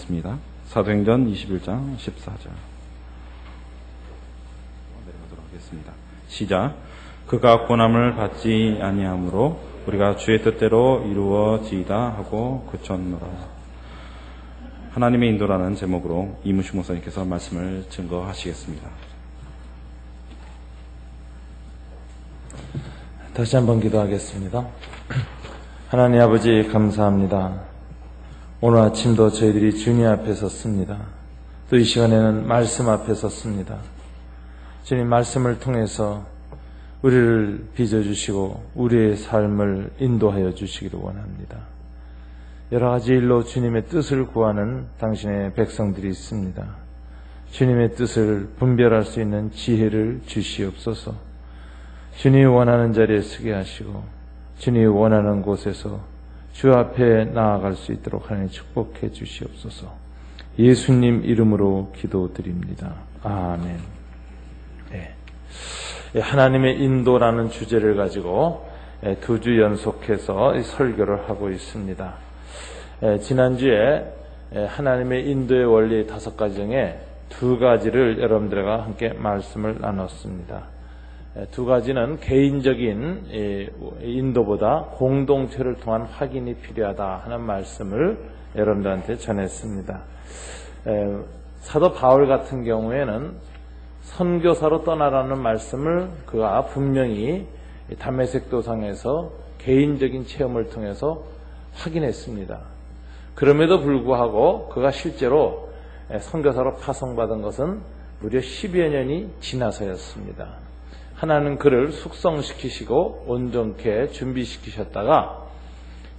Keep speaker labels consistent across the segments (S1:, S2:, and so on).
S1: 있습니다. 사도행전 21장 14절 내려가도록 하겠습니다. 시작. 그가 고난을 받지 아니하므로 우리가 주의 뜻대로 이루어지이다 하고 그쳤노라. 하나님의 인도라는 제목으로 이무시 목사님께서 말씀을 증거하시겠습니다.
S2: 다시 한번 기도하겠습니다. 하나님 아버지 감사합니다. 오늘 아침도 저희들이 주님 앞에 섰습니다. 또 이 시간에는 말씀 앞에 섰습니다. 주님 말씀을 통해서 우리를 빚어주시고 우리의 삶을 인도하여 주시기를 원합니다. 여러 가지 일로 주님의 뜻을 구하는 당신의 백성들이 있습니다. 주님의 뜻을 분별할 수 있는 지혜를 주시옵소서. 주님이 원하는 자리에 서게 하시고 주님이 원하는 곳에서 주 앞에 나아갈 수 있도록 하나님 축복해 주시옵소서. 예수님 이름으로 기도드립니다. 아멘. 네. 하나님의 인도라는 주제를 가지고 2주 연속해서 설교를 하고 있습니다. 지난주에 하나님의 인도의 원리 5가지 중에 2가지를 여러분들과 함께 말씀을 나눴습니다. 2가지는 개인적인 인도보다 공동체를 통한 확인이 필요하다 하는 말씀을 여러분들한테 전했습니다. 사도 바울 같은 경우에는 선교사로 떠나라는 말씀을 그가 분명히 다메섹 도상에서 개인적인 체험을 통해서 확인했습니다. 그럼에도 불구하고 그가 실제로 선교사로 파송받은 것은 무려 10여 년이 지나서였습니다. 하나님은 그를 숙성시키시고 온전케 준비시키셨다가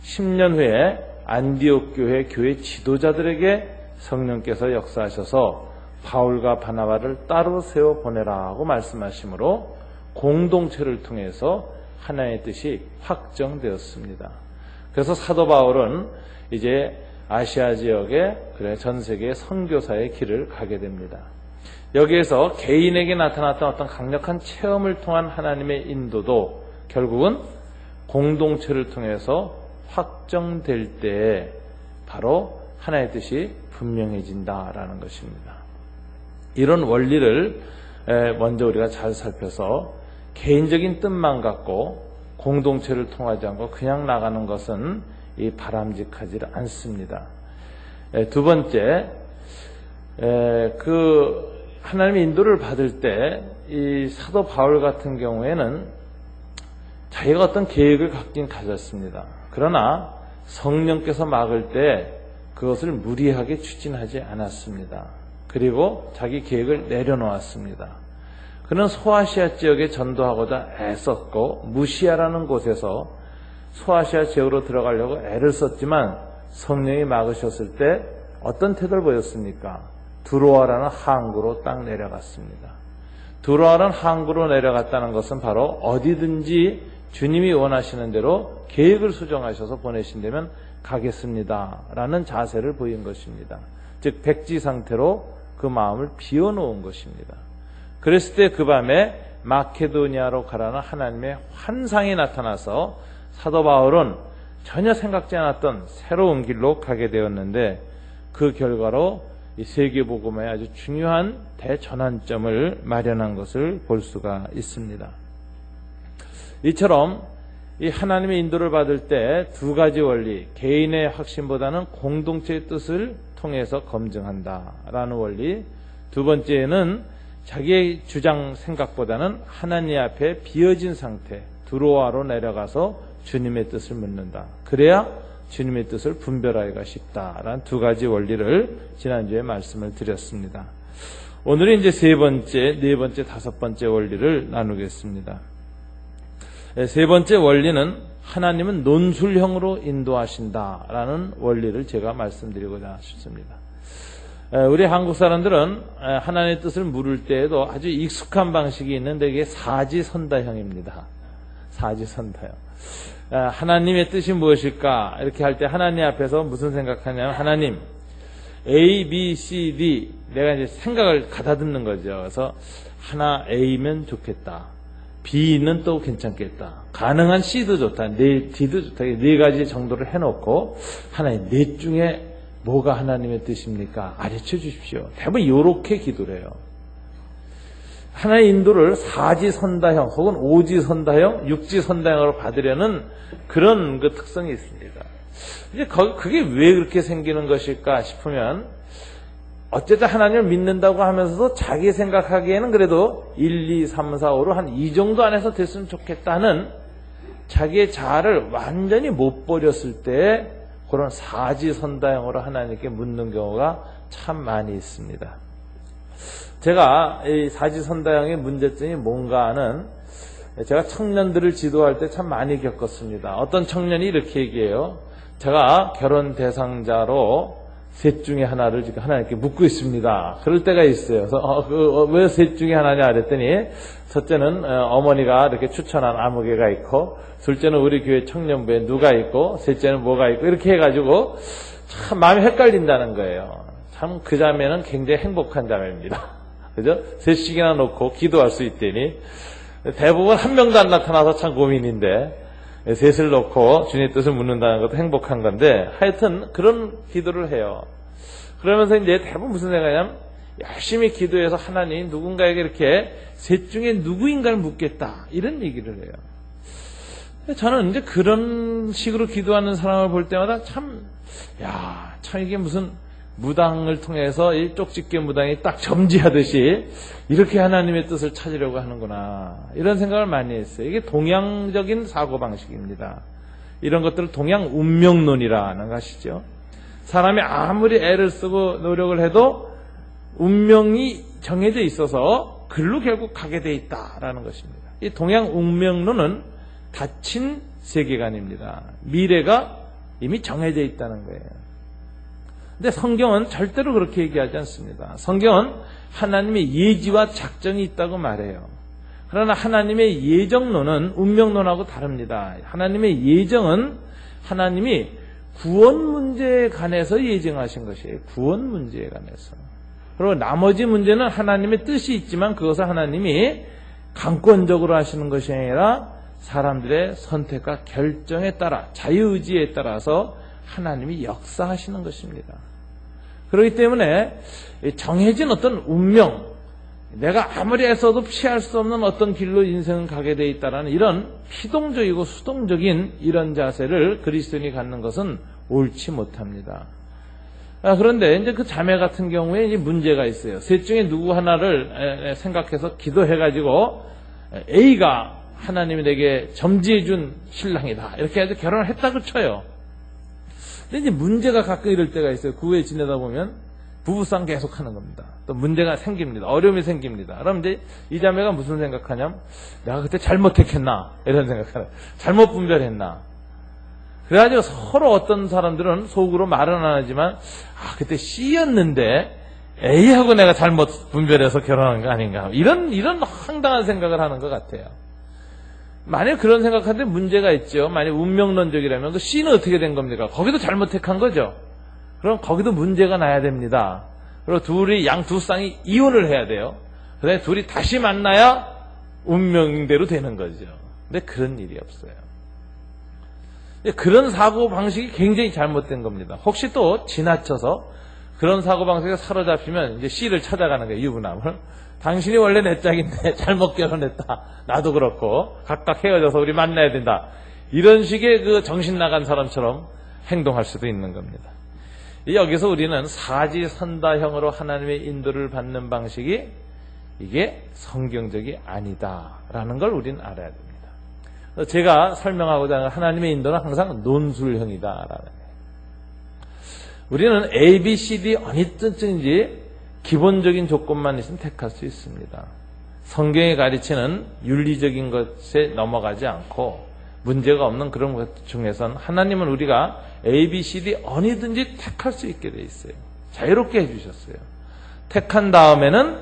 S2: 10년 후에 안디옥 교회 지도자들에게 성령께서 역사하셔서 바울과 바나바를 따로 세워 보내라 하고 말씀하시므로 공동체를 통해서 하나의 뜻이 확정되었습니다. 그래서 사도 바울은 이제 아시아 지역에 전 세계 선교사의 길을 가게 됩니다. 여기에서 개인에게 나타났던 어떤 강력한 체험을 통한 하나님의 인도도 결국은 공동체를 통해서 확정될 때 바로 하나의 뜻이 분명해진다라는 것입니다. 이런 원리를 먼저 우리가 잘 살펴서 개인적인 뜻만 갖고 공동체를 통하지 않고 그냥 나가는 것은 바람직하지 않습니다. 2번째, 하나님의 인도를 받을 때 이 사도 바울 같은 경우에는 자기가 어떤 계획을 갖긴 가졌습니다. 그러나 성령께서 막을 때 그것을 무리하게 추진하지 않았습니다. 그리고 자기 계획을 내려놓았습니다. 그는 소아시아 지역에 전도하고자 애썼고 무시아라는 곳에서 소아시아 지역으로 들어가려고 애를 썼지만 성령이 막으셨을 때 어떤 태도를 보였습니까? 두로아라는 항구로 딱 내려갔습니다. 두로아라는 항구로 내려갔다는 것은 바로 어디든지 주님이 원하시는 대로 계획을 수정하셔서 보내신다면 가겠습니다 라는 자세를 보인 것입니다. 즉 백지 상태로 그 마음을 비워놓은 것입니다. 그랬을 때 그 밤에 마케도니아로 가라는 하나님의 환상이 나타나서 사도 바울은 전혀 생각지 않았던 새로운 길로 가게 되었는데 그 결과로 이 세계복음의 아주 중요한 대전환점을 마련한 것을 볼 수가 있습니다. 이처럼 이 하나님의 인도를 받을 때 2가지 원리, 개인의 확신보다는 공동체의 뜻을 통해서 검증한다라는 원리, 2번째는 자기의 주장 생각보다는 하나님 앞에 비어진 상태, 두로아로 내려가서 주님의 뜻을 묻는다. 그래야 주님의 뜻을 분별하기가 쉽다라는 2가지 원리를 지난주에 말씀을 드렸습니다. 오늘은 이제 3번째, 4번째, 5번째 원리를 나누겠습니다. 3번째 원리는 하나님은 논술형으로 인도하신다라는 원리를 제가 말씀드리고자 싶습니다. 우리 한국 사람들은 하나님의 뜻을 물을 때에도 아주 익숙한 방식이 있는데 이게 사지선다형입니다. 사지선다형. 하나님의 뜻이 무엇일까? 이렇게 할 때 하나님 앞에서 무슨 생각하냐면 하나님 A, B, C, D 내가 이제 생각을 가다듬는 거죠. 그래서 하나 A면 좋겠다. B는 또 괜찮겠다. 가능한 C도 좋다. D도 좋다. 4가지 정도를 해놓고 하나의 넷 중에 뭐가 하나님의 뜻입니까? 가르쳐 주십시오. 대부분 이렇게 기도를 해요. 하나의 인도를 사지선다형 혹은 오지선다형, 육지선다형으로 받으려는 그런 그 특성이 있습니다. 이제 그게 왜 그렇게 생기는 것일까 싶으면 어쨌든 하나님을 믿는다고 하면서도 자기 생각하기에는 그래도 1, 2, 3, 4, 5로 한 이 정도 안에서 됐으면 좋겠다는 자기의 자아를 완전히 못 버렸을 때 그런 사지선다형으로 하나님께 묻는 경우가 참 많이 있습니다. 제가 이 사지선다형의 문제점이 뭔가 하는 제가 청년들을 지도할 때 참 많이 겪었습니다. 어떤 청년이 이렇게 얘기해요. 제가 결혼 대상자로 셋 중에 하나를 지금 하나님께 묻고 있습니다. 그럴 때가 있어요. 그래서 왜 셋 중에 하나냐 그랬더니 첫째는 어머니가 이렇게 추천한 아무개가 있고, 둘째는 우리 교회 청년부에 누가 있고, 셋째는 뭐가 있고, 이렇게 해가지고 참 마음이 헷갈린다는 거예요. 참 그 자매는 굉장히 행복한 자매입니다. 그죠? 셋씩이나 놓고 기도할 수 있다니. 대부분 한 명도 안 나타나서 참 고민인데, 셋을 놓고 주님의 뜻을 묻는다는 것도 행복한 건데, 하여튼 그런 기도를 해요. 그러면서 이제 대부분 무슨 생각이냐면, 열심히 기도해서 하나님 누군가에게 이렇게 셋 중에 누구인가를 묻겠다, 이런 얘기를 해요. 저는 이제 그런 식으로 기도하는 사람을 볼 때마다 참 이게 무슨 무당을 통해서 이 쪽집게 무당이 딱 점지하듯이 이렇게 하나님의 뜻을 찾으려고 하는구나, 이런 생각을 많이 했어요. 이게 동양적인 사고방식입니다. 이런 것들을 동양 운명론이라는 것이죠. 사람이 아무리 애를 쓰고 노력을 해도 운명이 정해져 있어서 글로 결국 가게 돼 있다라는 것입니다. 이 동양 운명론은 닫힌 세계관입니다. 미래가 이미 정해져 있다는 거예요. 근데 성경은 절대로 그렇게 얘기하지 않습니다. 성경은 하나님의 예지와 작정이 있다고 말해요. 그러나 하나님의 예정론은 운명론하고 다릅니다. 하나님의 예정은 하나님이 구원 문제에 관해서 예정하신 것이에요. 구원 문제에 관해서. 그리고 나머지 문제는 하나님의 뜻이 있지만 그것을 하나님이 강권적으로 하시는 것이 아니라 사람들의 선택과 결정에 따라, 자유의지에 따라서 하나님이 역사하시는 것입니다. 그렇기 때문에 정해진 어떤 운명, 내가 아무리 애써도 피할 수 없는 어떤 길로 인생을 가게 돼 있다라는 이런 피동적이고 수동적인 이런 자세를 그리스도인이 갖는 것은 옳지 못합니다. 그런데 이제 그 자매 같은 경우에 이제 문제가 있어요. 셋 중에 누구 하나를 생각해서 기도해가지고 A가 하나님이 내게 점지해준 신랑이다, 이렇게 해서 결혼을 했다고 쳐요. 근데 이제 문제가 가끔 이럴 때가 있어요. 그 후에 지내다 보면 부부싸움 계속 하는 겁니다. 또 문제가 생깁니다. 어려움이 생깁니다. 그럼 이제 이 자매가 무슨 생각하냐면, 내가 그때 잘못 택했나, 이런 생각하는, 잘못 분별했나. 그래가지고 서로 어떤 사람들은 속으로 말은 안 하지만, 그때 C였는데 A하고 내가 잘못 분별해서 결혼한 거 아닌가, 이런 황당한 생각을 하는 것 같아요. 만약 그런 생각하는데 문제가 있죠. 만약 운명론적이라면 그 C는 어떻게 된 겁니까? 거기도 잘못 택한 거죠. 그럼 거기도 문제가 나야 됩니다. 그리고 두 쌍이 이혼을 해야 돼요. 그다음에 둘이 다시 만나야 운명대로 되는 거죠. 근데 그런 일이 없어요. 그런 사고방식이 굉장히 잘못된 겁니다. 혹시 또 지나쳐서 그런 사고방식에 사로잡히면 이제 C를 찾아가는 거예요. 유부남을. 당신이 원래 내 짝인데 잘못 결혼했다. 나도 그렇고 각각 헤어져서 우리 만나야 된다. 이런 식의 그 정신 나간 사람처럼 행동할 수도 있는 겁니다. 여기서 우리는 사지선다형으로 하나님의 인도를 받는 방식이 이게 성경적이 아니다라는 걸 우리는 알아야 됩니다. 제가 설명하고자 하는 하나님의 인도는 항상 논술형이다라는 거예요. 우리는 A, B, C, D 어느 뜻인지 기본적인 조건만 있으면 택할 수 있습니다. 성경이 가르치는 윤리적인 것에 넘어가지 않고 문제가 없는 그런 것 중에선 하나님은 우리가 A, B, C, D 어디든지 택할 수 있게 돼 있어요. 자유롭게 해주셨어요. 택한 다음에는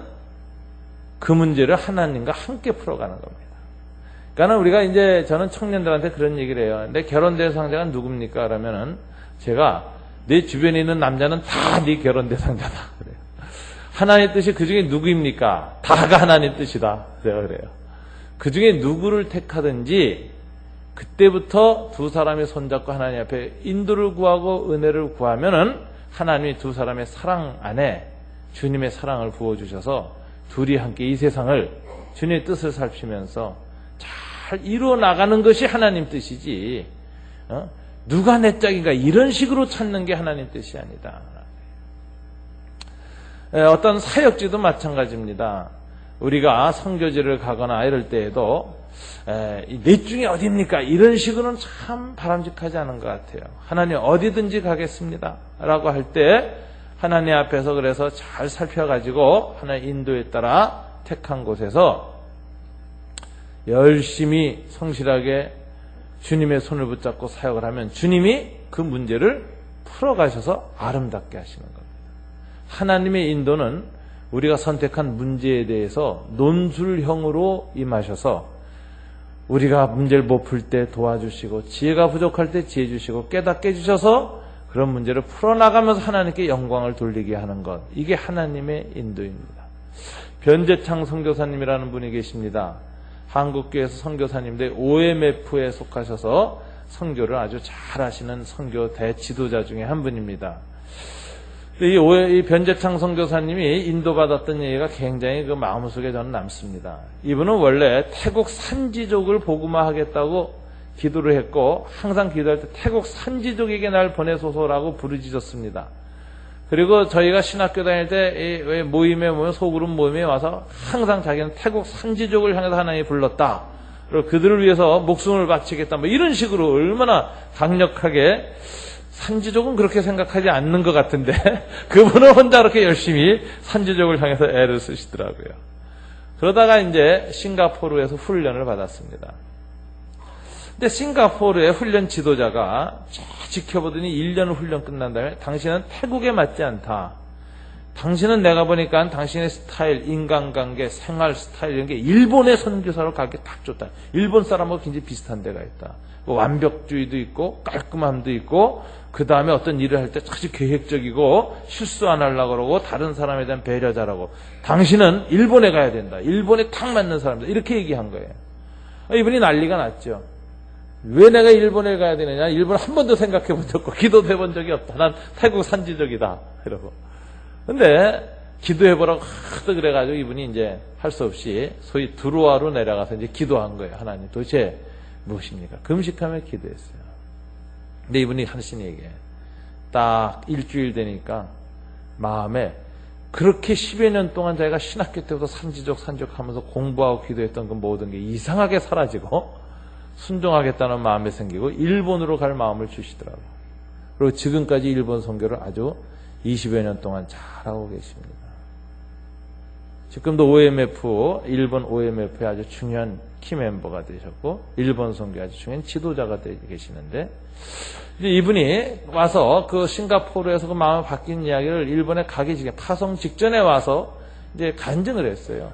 S2: 그 문제를 하나님과 함께 풀어가는 겁니다. 그러니까 우리가 이제 저는 청년들한테 그런 얘기를 해요. 내 결혼 대상자가 누굽니까? 그러면은 제가 내 주변에 있는 남자는 다 네 결혼 대상자다 그래요. 하나님의 뜻이 그 중에 누구입니까? 다가 하나님의 뜻이다. 제가 그래요. 그 중에 누구를 택하든지 그때부터 두 사람이 손잡고 하나님 앞에 인도를 구하고 은혜를 구하면은 하나님이 두 사람의 사랑 안에 주님의 사랑을 부어주셔서 둘이 함께 이 세상을 주님의 뜻을 살피면서 잘 이루어 나가는 것이 하나님 뜻이지, 누가 내 짝인가 이런 식으로 찾는 게 하나님 뜻이 아니다. 어떤 사역지도 마찬가지입니다. 우리가 선교지를 가거나 이럴 때에도 넷 중에 어디입니까? 이런 식으로는 참 바람직하지 않은 것 같아요. 하나님 어디든지 가겠습니다 라고 할 때 하나님 앞에서 그래서 잘 살펴가지고 하나님 인도에 따라 택한 곳에서 열심히 성실하게 주님의 손을 붙잡고 사역을 하면 주님이 그 문제를 풀어가셔서 아름답게 하시는 겁니다. 하나님의 인도는 우리가 선택한 문제에 대해서 논술형으로 임하셔서 우리가 문제를 못 풀 때 도와주시고 지혜가 부족할 때 지혜 주시고 깨닫게 해주셔서 그런 문제를 풀어나가면서 하나님께 영광을 돌리게 하는 것, 이게 하나님의 인도입니다. 변재창 선교사님이라는 분이 계십니다. 한국교회에서 선교사님들 OMF에 속하셔서 선교를 아주 잘하시는 선교 대지도자 중에 한 분입니다. 이 변재창 선교사님이 인도받았던 얘기가 굉장히 그 마음속에 저는 남습니다. 이분은 원래 태국 산지족을 복음화하겠다고 기도를 했고 항상 기도할 때 태국 산지족에게 날 보내소서라고 부르짖었습니다. 그리고 저희가 신학교 다닐 때 모임에 모여 소그룹 모임에 와서 항상 자기는 태국 산지족을 향해서 하나님이 불렀다. 그리고 그들을 위해서 목숨을 바치겠다. 뭐 이런 식으로 얼마나 강력하게, 산지족은 그렇게 생각하지 않는 것 같은데 그분은 혼자 그렇게 열심히 산지족을 향해서 애를 쓰시더라고요. 그러다가 이제 싱가포르에서 훈련을 받았습니다. 근데 싱가포르의 훈련 지도자가 지켜보더니 1년 훈련 끝난 다음에 당신은 태국에 맞지 않다. 당신은 내가 보니까 당신의 스타일, 인간관계, 생활 스타일 이런 게 일본의 선교사로 가기 딱 좋다. 일본 사람하고 굉장히 비슷한 데가 있다. 뭐 완벽주의도 있고 깔끔함도 있고 그 다음에 어떤 일을 할 때 아주 계획적이고 실수 안 하려고 그러고 다른 사람에 대한 배려 잘하고 당신은 일본에 가야 된다. 일본에 탁 맞는 사람이다. 이렇게 얘기한 거예요. 이분이 난리가 났죠. 왜 내가 일본에 가야 되느냐? 일본 한 번도 생각해 본 적 없고 기도도 해본 적이 없다. 난 태국 산지족이다. 이러고. 근데 기도해보라고 하도 그래가지고 이분이 이제 할 수 없이 소위 드로아로 내려가서 이제 기도한 거예요. 하나님 도대체 무엇입니까? 금식하며 기도했어요. 근데 이분이 하신 얘기에 딱 일주일 되니까 마음에 그렇게 10여 년 동안 자기가 신학교 때부터 산지족 하면서 공부하고 기도했던 그 모든 게 이상하게 사라지고 순종하겠다는 마음이 생기고 일본으로 갈 마음을 주시더라고요. 그리고 지금까지 일본 선교를 아주 20여 년 동안 잘하고 계십니다. 지금도 일본 OMF의 아주 중요한 키 멤버가 되셨고 일본 선교의 아주 중요한 지도자가 되어 계시는데 이제 이분이 와서 그 싱가포르에서 그 마음이 바뀐 이야기를 일본에 가기 전에 파송 직전에 와서 이제 간증을 했어요.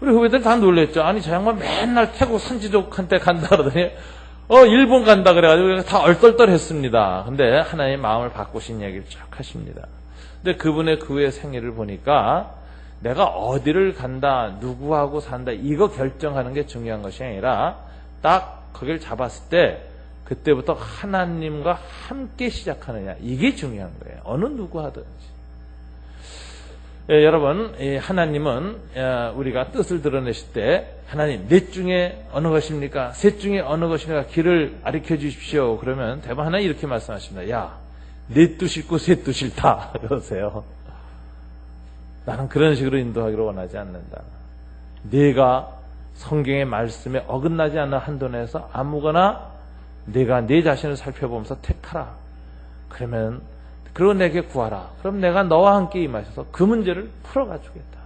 S2: 우리 후배들 다 놀랬죠. 아니 저 양반 맨날 태국 산지족한테 간다 그러더니 일본 간다 그래가지고 다 얼떨떨했습니다. 근데 하나님 마음을 바꾸신 이야기를 쭉 하십니다. 근데 그분의 그 후의 생애를 보니까 내가 어디를 간다, 누구하고 산다 이거 결정하는 게 중요한 것이 아니라 딱 거기를 잡았을 때 그때부터 하나님과 함께 시작하느냐 이게 중요한 거예요. 어느 누구 하든지. 여러분, 하나님은 우리가 뜻을 드러내실 때 하나님 넷 중에 어느 것입니까? 셋 중에 어느 것입니까? 길을 가르쳐 주십시오. 그러면 대부분 하나님 이렇게 말씀하십니다. 야, 내 뜻 싫고 셋 뜻 싫다. 그러세요. 나는 그런 식으로 인도하기를 원하지 않는다. 내가 성경의 말씀에 어긋나지 않는 한도 내에서 아무거나 내가 내 자신을 살펴보면서 택하라. 그러면 그리고 내게 구하라. 그럼 내가 너와 함께 임하셔서 그 문제를 풀어가 주겠다.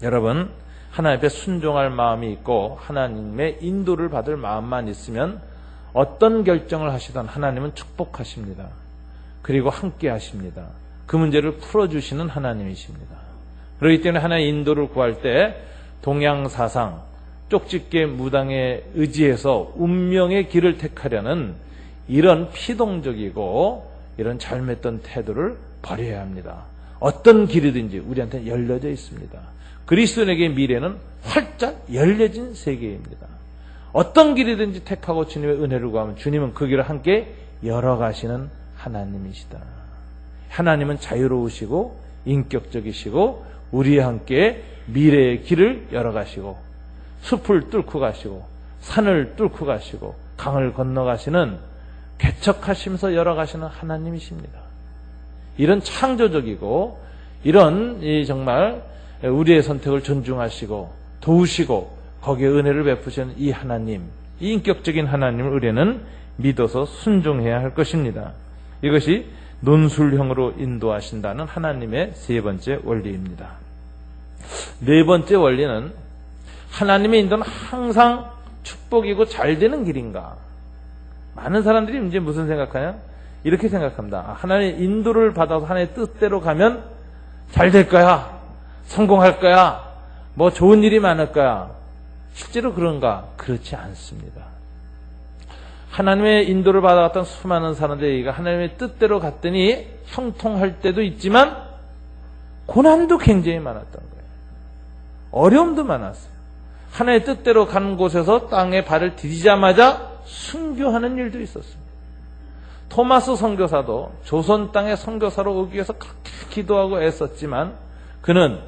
S2: 여러분, 하나님 앞에 순종할 마음이 있고 하나님의 인도를 받을 마음만 있으면 어떤 결정을 하시든 하나님은 축복하십니다. 그리고 함께 하십니다. 그 문제를 풀어주시는 하나님이십니다. 그렇기 때문에 하나님의 인도를 구할 때 동양사상, 쪽집게 무당에 의지해서 운명의 길을 택하려는 이런 피동적이고 이런 잘못된 태도를 버려야 합니다. 어떤 길이든지 우리한테 열려져 있습니다. 그리스도인에게 미래는 활짝 열려진 세계입니다. 어떤 길이든지 택하고 주님의 은혜를 구하면 주님은 그 길을 함께 열어가시는 하나님이시다. 하나님은 자유로우시고 인격적이시고 우리와 함께 미래의 길을 열어가시고 숲을 뚫고 가시고 산을 뚫고 가시고 강을 건너가시는 개척하시면서 열어가시는 하나님이십니다. 이런 창조적이고 이런 정말 우리의 선택을 존중하시고 도우시고 거기에 은혜를 베푸시는 이 하나님, 이 인격적인 하나님을 우리는 믿어서 순종해야 할 것입니다. 이것이 논술형으로 인도하신다는 하나님의 세 번째 원리입니다. 네 번째 원리는 하나님의 인도는 항상 축복이고 잘 되는 길인가? 많은 사람들이 이제 무슨 생각하냐? 이렇게 생각합니다. 하나님의 인도를 받아서 하나님의 뜻대로 가면 잘 될 거야. 성공할 거야. 뭐 좋은 일이 많을 거야. 실제로 그런가? 그렇지 않습니다. 하나님의 인도를 받아갔던 수많은 사람들이 하나님의 뜻대로 갔더니 형통할 때도 있지만 고난도 굉장히 많았던 거예요. 어려움도 많았어요. 하나님의 뜻대로 가는 곳에서 땅에 발을 디디자마자 순교하는 일도 있었습니다. 토마스 선교사도 조선 땅에 선교사로 오기 위해서 그렇게 기도하고 애썼지만 그는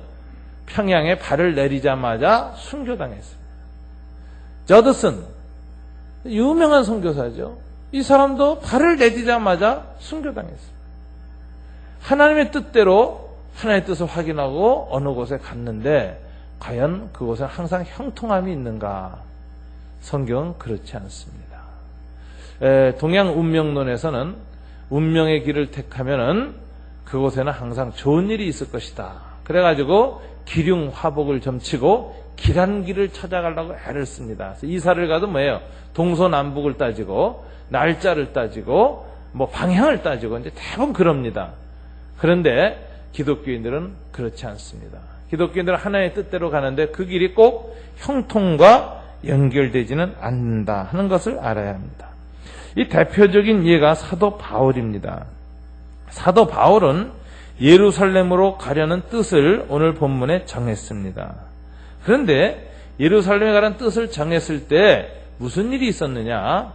S2: 평양에 발을 내리자마자 순교당했습니다. 저드슨, 유명한 선교사죠. 이 사람도 발을 내디자마자 순교당했습니다. 하나님의 뜻대로 하나님의 뜻을 확인하고 어느 곳에 갔는데 과연 그곳에 항상 형통함이 있는가? 성경은 그렇지 않습니다. 동양 운명론에서는 운명의 길을 택하면은 그곳에는 항상 좋은 일이 있을 것이다. 그래가지고 기륭화복을 점치고 길한 길을 찾아가려고 애를 씁니다. 그래서 이사를 가도 뭐예요? 동서남북을 따지고 날짜를 따지고 뭐 방향을 따지고 이제 대부분 그럽니다. 그런데 기독교인들은 그렇지 않습니다. 기독교인들은 하나님의 뜻대로 가는데 그 길이 꼭 형통과 연결되지는 않는다 하는 것을 알아야 합니다. 이 대표적인 예가 사도 바울입니다. 사도 바울은 예루살렘으로 가려는 뜻을 오늘 본문에 정했습니다. 그런데 예루살렘에 가려는 뜻을 정했을 때 무슨 일이 있었느냐?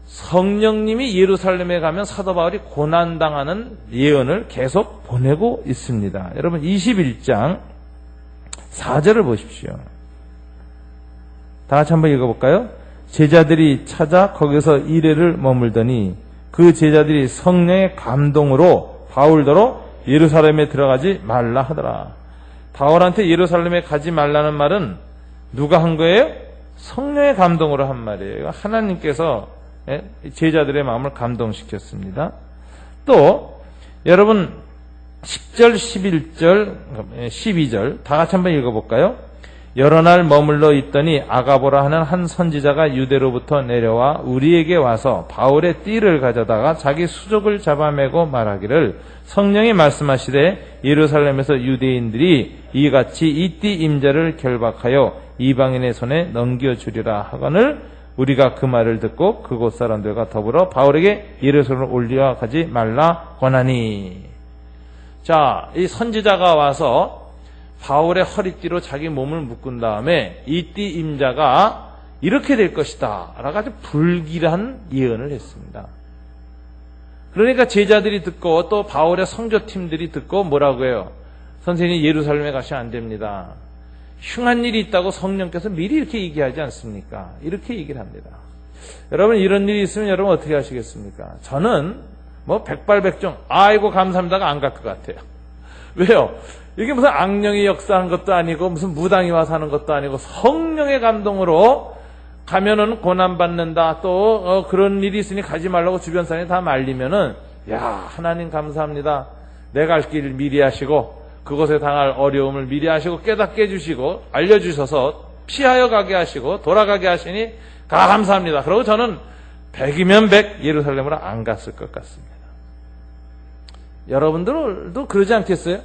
S2: 성령님이 예루살렘에 가면 사도 바울이 고난당하는 예언을 계속 보내고 있습니다. 여러분 21장 4절을 보십시오. 다 같이 한번 읽어볼까요? 제자들이 찾아 거기서 이레를 머물더니 그 제자들이 성령의 감동으로 바울더러 예루살렘에 들어가지 말라 하더라. 바울한테 예루살렘에 가지 말라는 말은 누가 한 거예요? 성령의 감동으로 한 말이에요. 하나님께서 제자들의 마음을 감동시켰습니다. 또 여러분 10절, 11절, 12절 다 같이 한번 읽어볼까요? 여러 날 머물러 있더니 아가보라 하는 한 선지자가 유대로부터 내려와 우리에게 와서 바울의 띠를 가져다가 자기 수족을 잡아매고 말하기를 성령이 말씀하시되 예루살렘에서 유대인들이 이같이 이 띠 임자를 결박하여 이방인의 손에 넘겨주리라 하거늘 우리가 그 말을 듣고 그곳 사람들과 더불어 바울에게 예루살렘으로 올라가지 말라 권하니. 자, 이 선지자가 와서 바울의 허리띠로 자기 몸을 묶은 다음에 이 띠 임자가 이렇게 될 것이다 라고 아주 불길한 예언을 했습니다. 그러니까 제자들이 듣고 또 바울의 선교팀들이 듣고 뭐라고 해요? 선생님 예루살렘에 가시면 안 됩니다. 흉한 일이 있다고 성령께서 미리 이렇게 얘기하지 않습니까? 이렇게 얘기를 합니다. 여러분 이런 일이 있으면 여러분 어떻게 하시겠습니까? 저는 뭐 백발백중 아이고 감사합니다가 안 갈 것 같아요. 왜요? 이게 무슨 악령이 역사한 것도 아니고 무슨 무당이 와서 하는 것도 아니고 성령의 감동으로 가면은 고난받는다 또 그런 일이 있으니 가지 말라고 주변 사람이 다 말리면은 야 하나님 감사합니다. 내가 갈 길을 미리 하시고 그것에 당할 어려움을 미리 하시고 깨닫게 해주시고 알려주셔서 피하여 가게 하시고 돌아가게 하시니 감사합니다. 그러고 저는 100이면 100 예루살렘으로 안 갔을 것 같습니다. 여러분들도 그러지 않겠어요?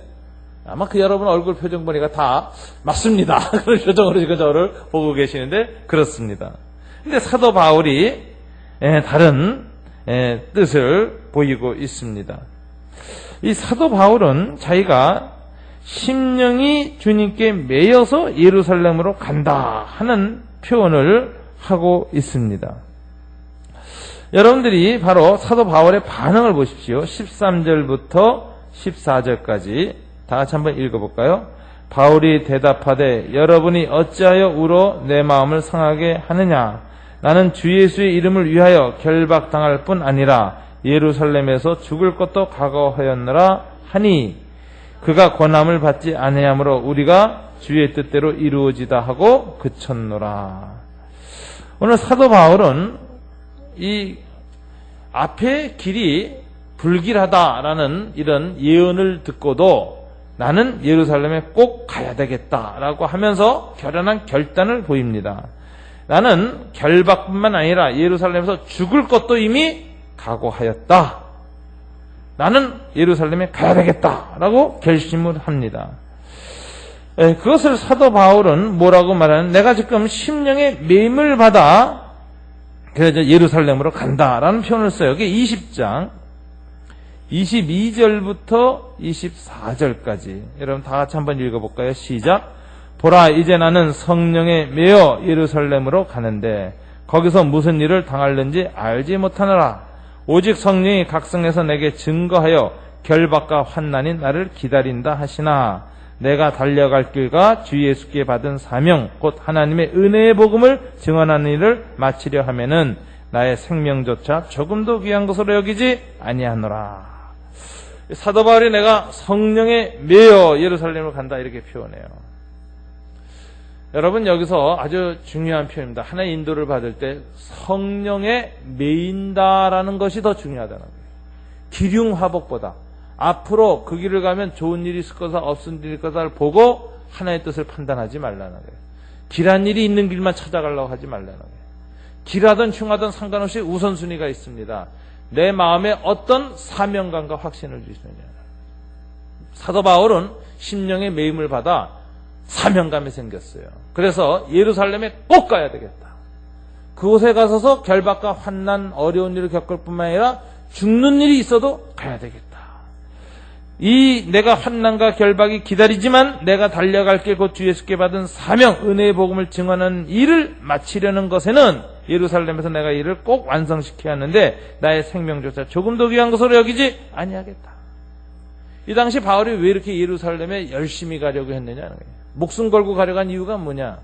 S2: 아마 그 여러분 얼굴 표정 보니까 다 맞습니다. 그런 표정으로 지금 저를 보고 계시는데 그렇습니다. 근데 사도 바울이 다른 뜻을 보이고 있습니다. 이 사도 바울은 자기가 심령이 주님께 매여서 예루살렘으로 간다 하는 표현을 하고 있습니다. 여러분들이 바로 사도 바울의 반응을 보십시오. 13절부터 14절까지 다 같이 한번 읽어볼까요? 바울이 대답하되 여러분이 어찌하여 울어 내 마음을 상하게 하느냐? 나는 주 예수의 이름을 위하여 결박당할 뿐 아니라 예루살렘에서 죽을 것도 각오하였느라 하니 그가 권함을 받지 아니하므로 우리가 주의 뜻대로 이루어지다 하고 그쳤노라. 오늘 사도 바울은 이 앞에 길이 불길하다라는 이런 예언을 듣고도 나는 예루살렘에 꼭 가야 되겠다라고 하면서 결연한 결단을 보입니다. 나는 결박뿐만 아니라 예루살렘에서 죽을 것도 이미 각오하였다. 나는 예루살렘에 가야 되겠다라고 결심을 합니다. 그것을 사도 바울은 뭐라고 말하는, 내가 지금 심령의 매임을 받아 그래서 예루살렘으로 간다라는 표현을 써요. 이게 20장 22절부터 24절까지 여러분 다 같이 한번 읽어볼까요? 시작. 보라, 이제 나는 성령에 매여 예루살렘으로 가는데 거기서 무슨 일을 당할는지 알지 못하노라. 오직 성령이 각성해서 내게 증거하여 결박과 환난이 나를 기다린다 하시나 내가 달려갈 길과 주 예수께 받은 사명 곧 하나님의 은혜의 복음을 증언하는 일을 마치려 하면은 나의 생명조차 조금도 귀한 것으로 여기지 아니하노라. 사도 바울이 내가 성령에 매여 예루살렘으로 간다 이렇게 표현해요. 여러분 여기서 아주 중요한 표현입니다. 하나의 인도를 받을 때 성령에 매인다라는 것이 더 중요하다는 거예요. 기륭화복보다 앞으로 그 길을 가면 좋은 일이 있을 거다 없을 일이 있을 거다를 보고 하나의 뜻을 판단하지 말라는 거예요. 길한 일이 있는 길만 찾아가려고 하지 말라는 거예요. 길하든 흉하든 상관없이 우선순위가 있습니다. 내 마음에 어떤 사명감과 확신을 주시느냐. 사도 바울은 심령의 매임을 받아 사명감이 생겼어요. 그래서 예루살렘에 꼭 가야 되겠다. 그곳에 가서서 결박과 환난, 어려운 일을 겪을 뿐만 아니라 죽는 일이 있어도 가야 되겠다. 이 내가 환난과 결박이 기다리지만 내가 달려갈 길 곧 주 예수께 받은 사명, 은혜의 복음을 증언하는 일을 마치려는 것에는 예루살렘에서 내가 이를 꼭 완성시켜야 하는데 나의 생명조차 조금도 귀한 것으로 여기지 아니하겠다. 이 당시 바울이 왜 이렇게 예루살렘에 열심히 가려고 했느냐는 거예요. 목숨 걸고 가려고 한 이유가 뭐냐?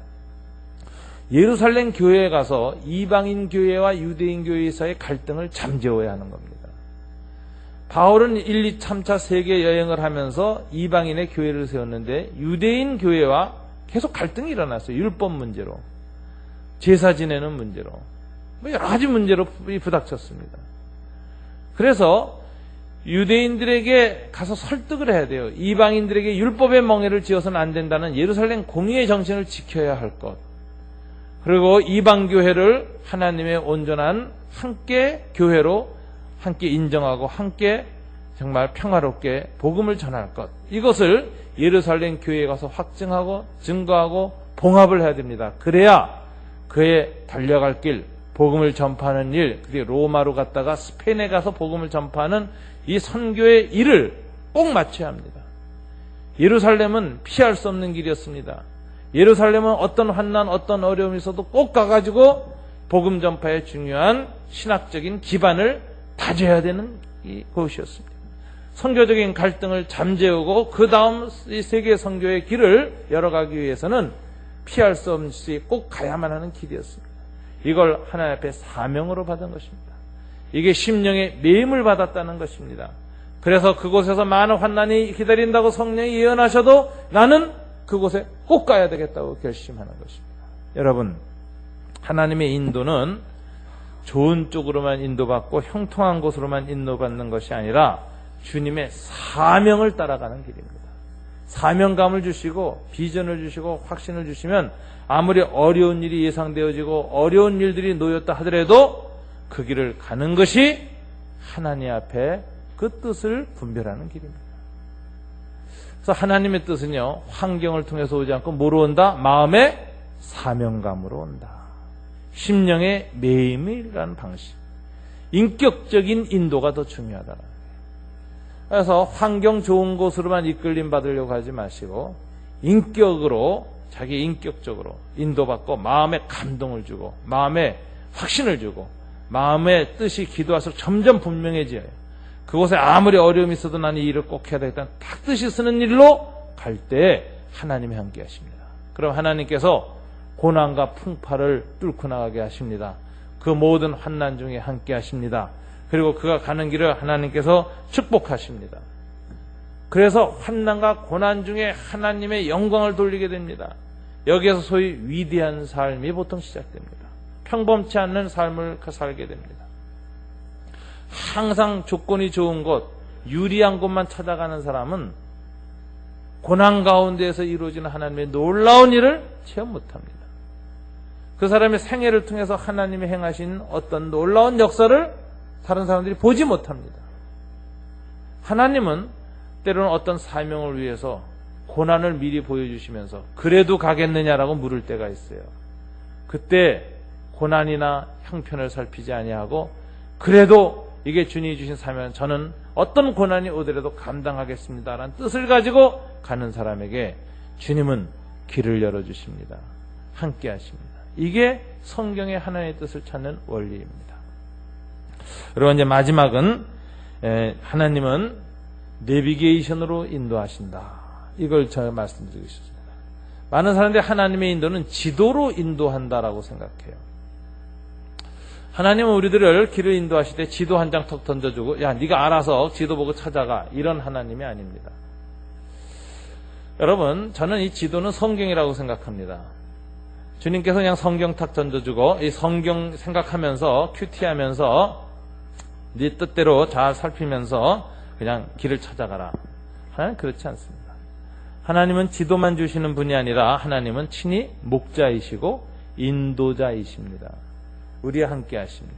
S2: 예루살렘 교회에 가서 이방인 교회와 유대인 교회 사이의 갈등을 잠재워야 하는 겁니다. 바울은 1, 2, 3차 세계 여행을 하면서 이방인의 교회를 세웠는데 유대인 교회와 계속 갈등이 일어났어요. 율법 문제로, 제사 지내는 문제로, 여러 가지 문제로 부닥쳤습니다. 그래서 유대인들에게 가서 설득을 해야 돼요. 이방인들에게 율법의 멍에를 지어서는 안 된다는 예루살렘 공의의 정신을 지켜야 할 것. 그리고 이방교회를 하나님의 온전한 함께 교회로 함께 인정하고 함께 정말 평화롭게 복음을 전할 것. 이것을 예루살렘 교회에 가서 확증하고 증거하고 봉합을 해야 됩니다. 그래야 그의 달려갈 길, 복음을 전파하는 일, 그리고 로마로 갔다가 스페인에 가서 복음을 전파하는 이 선교의 일을 꼭 마쳐야 합니다. 예루살렘은 피할 수 없는 길이었습니다. 예루살렘은 어떤 환난, 어떤 어려움이 있어도 꼭 가가지고 복음 전파의 중요한 신학적인 기반을 다져야 되는 곳이었습니다. 선교적인 갈등을 잠재우고 그 다음 이 세계 선교의 길을 열어가기 위해서는 피할 수 없이 꼭 가야만 하는 길이었습니다. 이걸 하나님 앞에 사명으로 받은 것입니다. 이게 심령의 매임을 받았다는 것입니다. 그래서 그곳에서 많은 환난이 기다린다고 성령이 예언하셔도 나는 그곳에 꼭 가야 되겠다고 결심하는 것입니다. 여러분, 하나님의 인도는 좋은 쪽으로만 인도받고 형통한 곳으로만 인도받는 것이 아니라 주님의 사명을 따라가는 길입니다. 사명감을 주시고 비전을 주시고 확신을 주시면 아무리 어려운 일이 예상되어지고 어려운 일들이 놓였다 하더라도 그 길을 가는 것이 하나님 앞에 그 뜻을 분별하는 길입니다. 그래서 하나님의 뜻은요, 환경을 통해서 오지 않고 뭐로 온다? 마음의 사명감으로 온다. 심령의 매임이라는 방식. 인격적인 인도가 더 중요하다. 그래서 환경 좋은 곳으로만 이끌림 받으려고 하지 마시고 인격으로, 자기 인격적으로 인도받고 마음에 감동을 주고 마음에 확신을 주고 마음의 뜻이 기도할수록 점점 분명해져요. 그곳에 아무리 어려움이 있어도 나는 이 일을 꼭 해야 되겠다. 딱 뜻이 쓰는 일로 갈 때 하나님이 함께 하십니다. 그럼 하나님께서 고난과 풍파를 뚫고 나가게 하십니다. 그 모든 환난 중에 함께 하십니다. 그리고 그가 가는 길을 하나님께서 축복하십니다. 그래서 환난과 고난 중에 하나님의 영광을 돌리게 됩니다. 여기에서 소위 위대한 삶이 보통 시작됩니다. 평범치 않는 삶을 살게 됩니다. 항상 조건이 좋은 곳, 유리한 곳만 찾아가는 사람은 고난 가운데에서 이루어지는 하나님의 놀라운 일을 체험 못합니다. 그 사람의 생애를 통해서 하나님이 행하신 어떤 놀라운 역사를 다른 사람들이 보지 못합니다. 하나님은 때로는 어떤 사명을 위해서 고난을 미리 보여주시면서 그래도 가겠느냐라고 물을 때가 있어요. 그때 고난이나 형편을 살피지 아니하고 그래도 이게 주님이 주신 사명은 저는 어떤 고난이 오더라도 감당하겠습니다라는 뜻을 가지고 가는 사람에게 주님은 길을 열어주십니다. 함께 하십니다. 이게 성경의 하나님의 뜻을 찾는 원리입니다. 그리고 이제 마지막은 하나님은 내비게이션으로 인도하신다. 이걸 제가 말씀드리고 싶습니다. 많은 사람들이 하나님의 인도는 지도로 인도한다라고 생각해요. 하나님은 우리들을 길을 인도하실 때 지도 한 장 턱 던져주고 야 네가 알아서 지도 보고 찾아가 이런 하나님이 아닙니다. 여러분 저는 이 지도는 성경이라고 생각합니다. 주님께서 그냥 성경 탁 던져주고 이 성경 생각하면서 큐티하면서 네 뜻대로 잘 살피면서 그냥 길을 찾아가라. 하나님 그렇지 않습니다. 하나님은 지도만 주시는 분이 아니라 하나님은 친히 목자이시고 인도자이십니다. 우리와 함께 하십니다.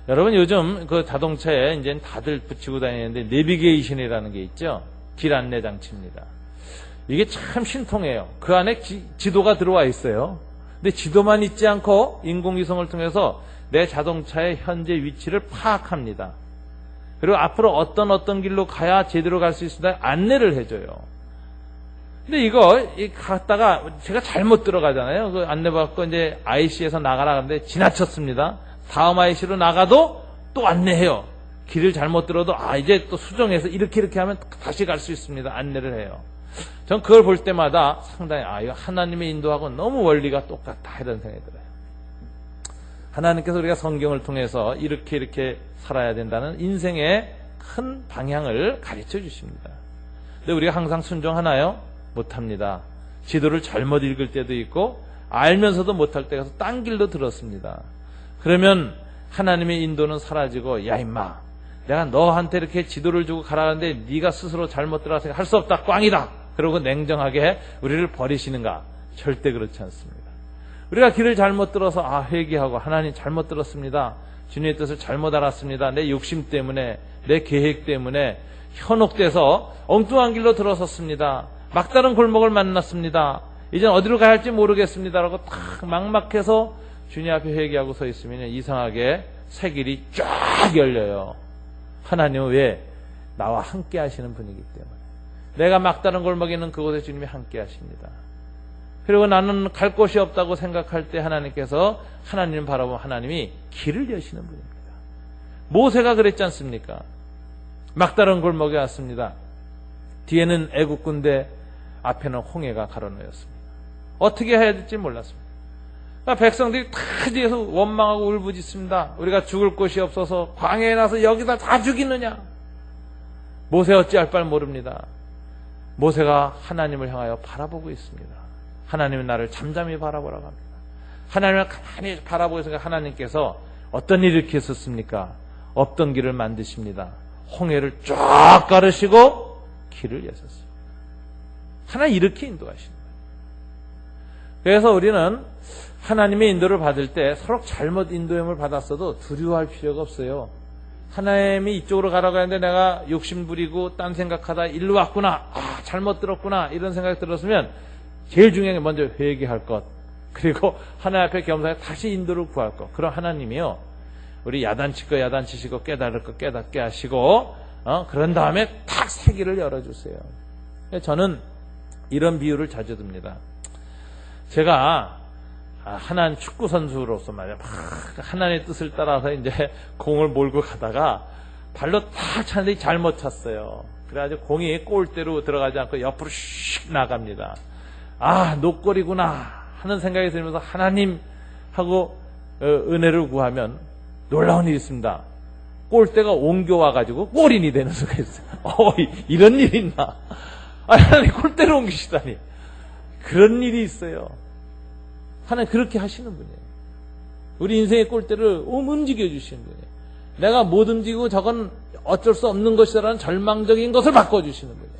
S2: 여러분 요즘 그 자동차에 이제 다들 붙이고 다니는데 내비게이션이라는 게 있죠. 길 안내 장치입니다. 이게 참 신통해요. 그 안에 지도가 들어와 있어요. 근데 지도만 있지 않고 인공위성을 통해서 내 자동차의 현재 위치를 파악합니다. 그리고 앞으로 어떤 길로 가야 제대로 갈 수 있습니다. 안내를 해줘요. 근데 이거 갔다가 제가 잘못 들어가잖아요. 그 안내받고 이제 IC에서 나가라는데 지나쳤습니다. 다음 IC로 나가도 또 안내해요. 길을 잘못 들어도 이제 또 수정해서 이렇게 하면 다시 갈 수 있습니다. 안내를 해요. 전 그걸 볼 때마다 상당히 이거 하나님의 인도하고 너무 원리가 똑같다 이런 생각이 들어요. 하나님께서 우리가 성경을 통해서 이렇게 살아야 된다는 인생의 큰 방향을 가르쳐 주십니다. 근데 우리가 항상 순종하나요? 못합니다. 지도를 잘못 읽을 때도 있고 알면서도 못할 때가 있어서 딴 길로 들었습니다. 그러면 하나님의 인도는 사라지고 야 임마 내가 너한테 이렇게 지도를 주고 가라는데 네가 스스로 잘못 들어서 할 수 없다 꽝이다 그러고 냉정하게 우리를 버리시는가? 절대 그렇지 않습니다. 우리가 길을 잘못 들어서 회개하고 하나님 잘못 들었습니다. 주님의 뜻을 잘못 알았습니다. 내 욕심 때문에 내 계획 때문에 현혹돼서 엉뚱한 길로 들어섰습니다. 막다른 골목을 만났습니다. 이젠 어디로 가야 할지 모르겠습니다라고 탁 막막해서 주님 앞에 회개하고 서 있으면 이상하게 새 길이 쫙 열려요. 하나님은 왜? 나와 함께 하시는 분이기 때문에. 내가 막다른 골목에 있는 그곳에 주님이 함께 하십니다. 그리고 나는 갈 곳이 없다고 생각할 때 하나님께서 하나님을 바라보면 하나님이 길을 여시는 분입니다. 모세가 그랬지 않습니까? 막다른 골목에 왔습니다. 뒤에는 애국 군대, 앞에는 홍해가 가로놓였습니다. 어떻게 해야 될지 몰랐습니다. 그러니까 백성들이 다 뒤에서 원망하고 울부짖습니다. 우리가 죽을 곳이 없어서 광야에 나서 여기다 다 죽이느냐. 모세 어찌할 바를 모릅니다. 모세가 하나님을 향하여 바라보고 있습니다. 하나님은 나를 잠잠히 바라보라고 합니다. 하나님을 가만히 바라보고 있으니까 하나님께서 어떤 일을 이렇게 했었습니까? 없던 길을 만드십니다. 홍해를 쫙 가르시고 길을 여셨습니다. 하나님 이렇게 인도하시는 거예요. 그래서 우리는 하나님의 인도를 받을 때 서로 잘못 인도함을 받았어도 두려워할 필요가 없어요. 하나님이 이쪽으로 가라고 하는데 내가 욕심 부리고 딴 생각하다 일로 왔구나. 잘못 들었구나. 이런 생각이 들었으면 제일 중요한 게 먼저 회개할 것. 그리고 하나님 앞에 겸손하게 다시 인도를 구할 것. 그럼 하나님이요. 우리 야단칠 거 야단치시고 깨달을 거 깨닫게 하시고 그런 다음에 탁 새 길을 열어주세요. 저는 이런 비유를 자주 듭니다. 제가 하나님 축구 선수로서 말이야 막 하나님의 뜻을 따라서 이제 공을 몰고 가다가 발로 딱 찼는데 잘못 찼어요. 그래가지고 공이 골대로 들어가지 않고 옆으로 슉 나갑니다. 아, 노골이구나 하는 생각이 들면서 하나님하고 은혜를 구하면 놀라운 일이 있습니다. 골대가 옮겨와가지고 골인이 되는 수가 있어요. 이런 일이 있나? 하나님 골대로 옮기시다니. 그런 일이 있어요. 하나님 그렇게 하시는 분이에요. 우리 인생의 골대를 움직여 주시는 분이에요. 내가 못 움직이고 저건 어쩔 수 없는 것이라는 절망적인 것을 바꿔주시는 분이에요.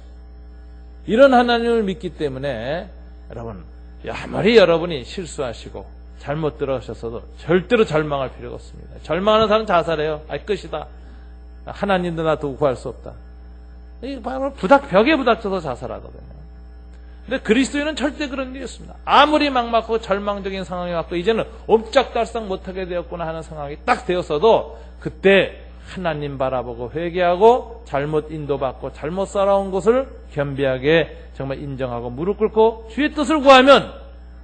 S2: 이런 하나님을 믿기 때문에 여러분, 아무리 여러분이 실수하시고 잘못 들어가셨어도 절대로 절망할 필요가 없습니다. 절망하는 사람은 자살해요. 끝이다. 하나님도 나 두고 구할 수 없다. 이 바로 벽에 부닥쳐서 자살하거든요. 근데 그리스도인은 절대 그런 일이 없습니다. 아무리 막막하고 절망적인 상황이 왔고 이제는 옴짝달싹 못하게 되었구나 하는 상황이 딱 되었어도 그때 하나님 바라보고 회개하고 잘못 인도받고 잘못 살아온 것을 겸비하게 정말 인정하고 무릎 꿇고 주의 뜻을 구하면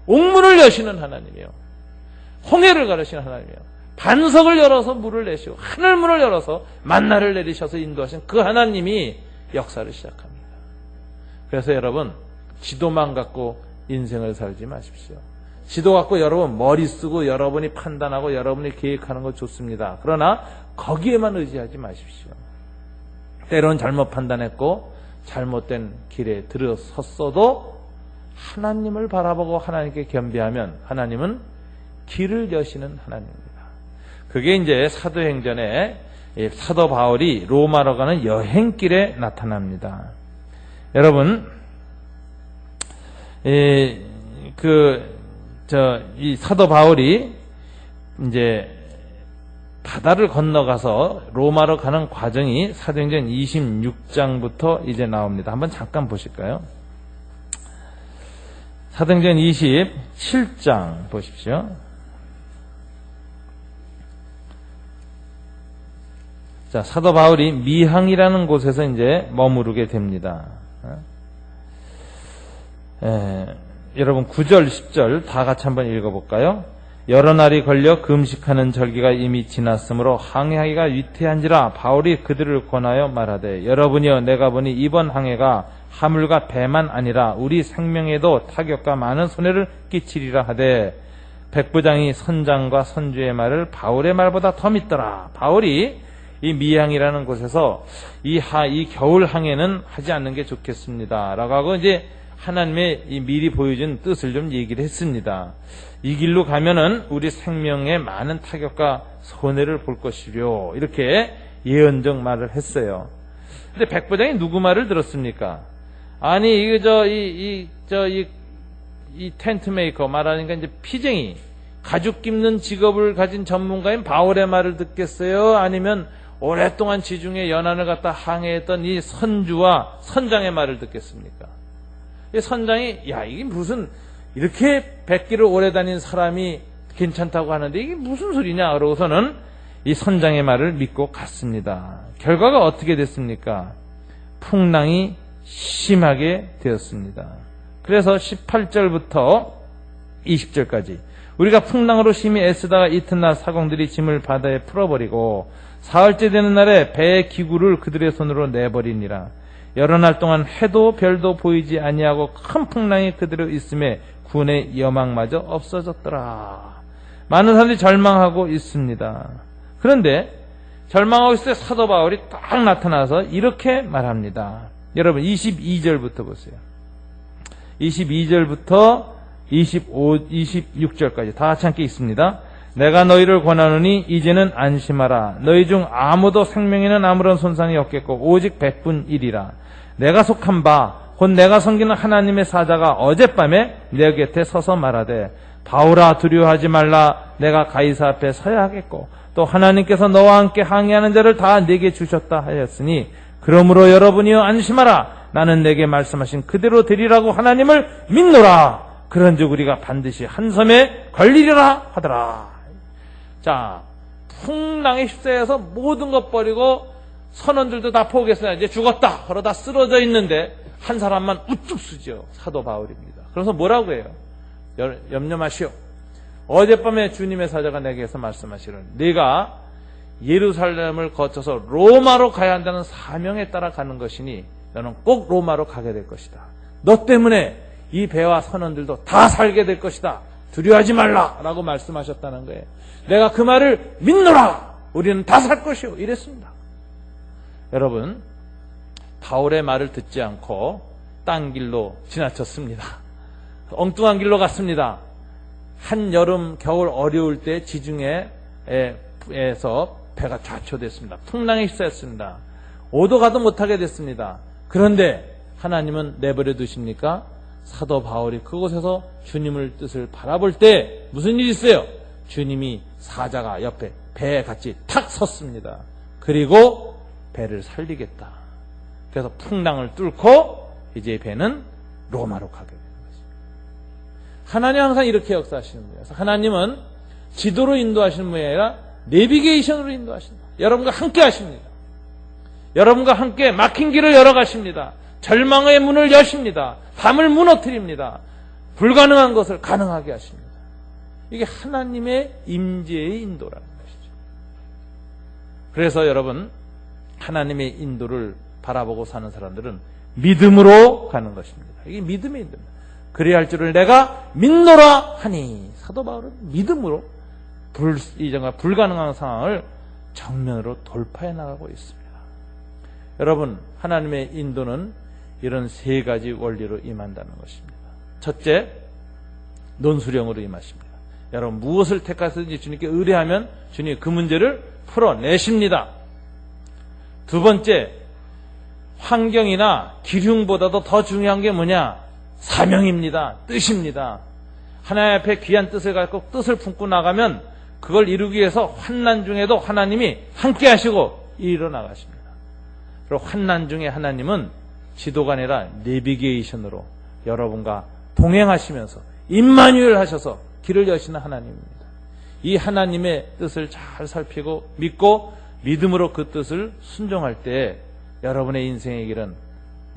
S2: 옥문을 여시는 하나님이에요. 홍해를 가르시는 하나님이에요. 반석을 열어서 물을 내시고 하늘문을 열어서 만나를 내리셔서 인도하신 그 하나님이 역사를 시작합니다. 그래서 여러분, 지도만 갖고 인생을 살지 마십시오. 지도 갖고 여러분 머리 쓰고 여러분이 판단하고 여러분이 계획하는 거 좋습니다. 그러나 거기에만 의지하지 마십시오. 때로는 잘못 판단했고 잘못된 길에 들어섰어도 하나님을 바라보고 하나님께 겸비하면 하나님은 길을 여시는 하나님입니다. 그게 이제 사도행전에 사도 바울이 로마로 가는 여행길에 나타납니다. 여러분, 이 사도 바울이 이제 바다를 건너가서 로마로 가는 과정이 사도행전 26장부터 이제 나옵니다. 한번 잠깐 보실까요? 사도행전 27장 보십시오. 자, 사도 바울이 미항이라는 곳에서 이제 머무르게 됩니다. 여러분 9절 10절 다 같이 한번 읽어볼까요? 여러 날이 걸려 금식하는 절기가 이미 지났으므로 항해하기가 위태한지라 바울이 그들을 권하여 말하되 여러분이여 내가 보니 이번 항해가 하물과 배만 아니라 우리 생명에도 타격과 많은 손해를 끼치리라 하되 백부장이 선장과 선주의 말을 바울의 말보다 더 믿더라. 바울이 이 미항이라는 곳에서 이 겨울 항해는 하지 않는 게 좋겠습니다 라고 하고 이제 하나님의 이 미리 보여준 뜻을 좀 얘기를 했습니다. 이 길로 가면은 우리 생명에 많은 타격과 손해를 볼 것이요 이렇게 예언적 말을 했어요. 근데 백부장이 누구 말을 들었습니까? 아니 이 텐트 메이커 말하니까 이제 피쟁이 가죽 깁는 직업을 가진 전문가인 바울의 말을 듣겠어요? 아니면 오랫동안 지중해 연안을 갖다 항해했던 이 선주와 선장의 말을 듣겠습니까? 이 선장이 이게 무슨 이렇게 백기를 오래 다닌 사람이 괜찮다고 하는데 이게 무슨 소리냐 그러고서는 이 선장의 말을 믿고 갔습니다. 결과가 어떻게 됐습니까? 풍랑이 심하게 되었습니다. 그래서 18절부터 20절까지 우리가 풍랑으로 심히 애쓰다가 이튿날 사공들이 짐을 바다에 풀어버리고 사흘째 되는 날에 배의 기구를 그들의 손으로 내버리니라. 여러 날 동안 해도 별도 보이지 아니하고 큰 풍랑이 그대로 있음에 군의 여망마저 없어졌더라. 많은 사람들이 절망하고 있습니다. 그런데 절망하고 있을 때 사도 바울이 딱 나타나서 이렇게 말합니다. 여러분 22절부터 보세요. 22절부터 26절까지 다 같이 함께 있습니다. 내가 너희를 권하노니 이제는 안심하라. 너희 중 아무도 생명에는 아무런 손상이 없겠고 오직 백분이리라. 내가 속한 바 곧 내가 섬기는 하나님의 사자가 어젯밤에 내 곁에 서서 말하되 바울아 두려워하지 말라. 내가 가이사 앞에 서야 하겠고 또 하나님께서 너와 함께 항해하는 자를 다 내게 주셨다 하였으니 그러므로 여러분이여 안심하라. 나는 내게 말씀하신 그대로 되리라고 하나님을 믿노라. 그런즉 우리가 반드시 한 섬에 걸리리라 하더라. 자, 풍랑에 휩싸여서 모든 것 버리고 선원들도 다 포기했어요. 이제 죽었다. 그러다 쓰러져 있는데 한 사람만 우뚝 쓰죠. 사도 바울입니다. 그래서 뭐라고 해요? 염려 마시오. 어젯밤에 주님의 사자가 내게서 말씀하시는 네가 예루살렘을 거쳐서 로마로 가야 한다는 사명에 따라 가는 것이니 너는 꼭 로마로 가게 될 것이다. 너 때문에 이 배와 선원들도 다 살게 될 것이다. 두려워하지 말라 라고 말씀하셨다는 거예요. 내가 그 말을 믿노라. 우리는 다 살 것이요 이랬습니다. 여러분, 바울의 말을 듣지 않고 딴 길로 지나쳤습니다. 엉뚱한 길로 갔습니다. 한여름 겨울 어려울 때 지중해에서 배가 좌초됐습니다. 풍랑에 휩싸였습니다. 오도 가도 못하게 됐습니다. 그런데 하나님은 내버려 두십니까? 사도 바울이 그곳에서 주님의 뜻을 바라볼 때 무슨 일이 있어요? 주님이 사자가 옆에 배에 같이 탁 섰습니다. 그리고 배를 살리겠다. 그래서 풍랑을 뚫고 이제 배는 로마로 가게 되는 것입니다. 하나님은 항상 이렇게 역사하시는 거예요. 그래서 하나님은 지도로 인도하시는 분이 아니라 내비게이션으로 인도하십니다. 여러분과 함께 하십니다. 여러분과 함께 막힌 길을 열어가십니다. 절망의 문을 여십니다. 담을 무너뜨립니다. 불가능한 것을 가능하게 하십니다. 이게 하나님의 임재의 인도라는 것이죠. 그래서 여러분, 하나님의 인도를 바라보고 사는 사람들은 믿음으로 가는 것입니다. 이게 믿음의 인도입니다. 그래야 할 줄을 내가 믿노라 하니, 사도 바울은 믿음으로 이전과 불가능한 상황을 정면으로 돌파해 나가고 있습니다. 여러분, 하나님의 인도는 이런 세 가지 원리로 임한다는 것입니다. 첫째, 논수령으로 임하십니다. 여러분, 무엇을 택하든지 주님께 의뢰하면 주님이 그 문제를 풀어내십니다. 두 번째, 환경이나 기흉보다도 더 중요한 게 뭐냐? 사명입니다. 뜻입니다. 하나님 앞에 귀한 뜻을 갖고 뜻을 품고 나가면 그걸 이루기 위해서 환난 중에도 하나님이 함께 하시고 이루어 나가십니다. 그리고 환난 중에 하나님은 지도가 아니라 내비게이션으로 여러분과 동행하시면서 임마누엘 하셔서 길을 여시는 하나님입니다. 이 하나님의 뜻을 잘 살피고 믿고 믿음으로 그 뜻을 순종할 때 여러분의 인생의 길은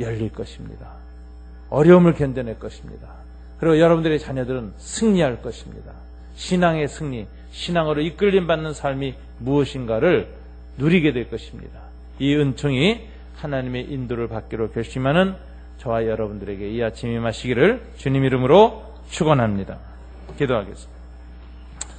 S2: 열릴 것입니다. 어려움을 견뎌낼 것입니다. 그리고 여러분들의 자녀들은 승리할 것입니다. 신앙의 승리, 신앙으로 이끌림 받는 삶이 무엇인가를 누리게 될 것입니다. 이 은총이 하나님의 인도를 받기로 결심하는 저와 여러분들에게 이 아침 임하시기를 주님 이름으로 축원합니다. 기도하겠습니다.